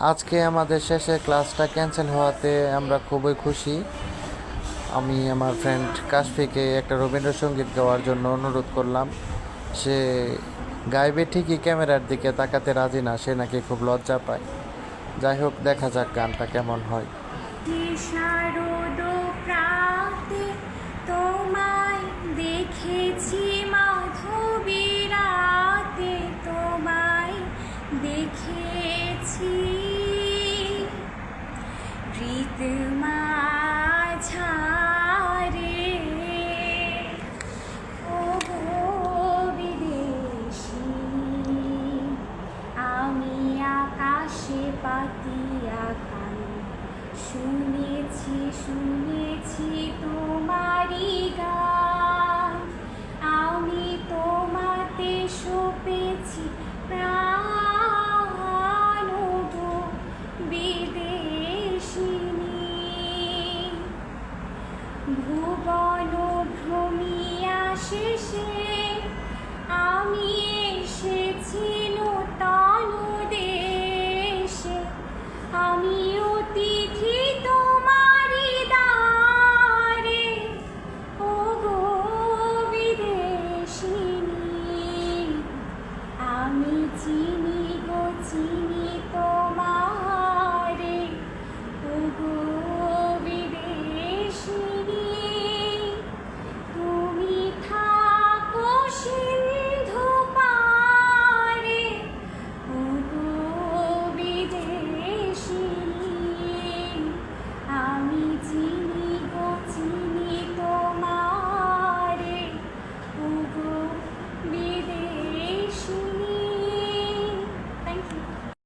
আজকে আমাদের শেষে ক্লাসটা ক্যান্সেল হওয়াতে আমরা খুবই খুশি। আমি আমার ফ্রেন্ড কাশফিকে একটা রবীন্দ্রসঙ্গীত গাওয়ার জন্য অনুরোধ করলাম। সে গাইবে ঠিকই, ক্যামেরার দিকে তাকাতে রাজি না, সে নাকি খুব লজ্জা পায়। যাই হোক, দেখা যাক গানটা কেমন হয়। শারদ প্রাতে তোমায় দেখেছি, মাধবী রাতে তোমায় দেখেছি, রীত মাঝারে ও গো বিদেশী, আমি আকাশে পাতিয়া শুনেছি তোমারি গান।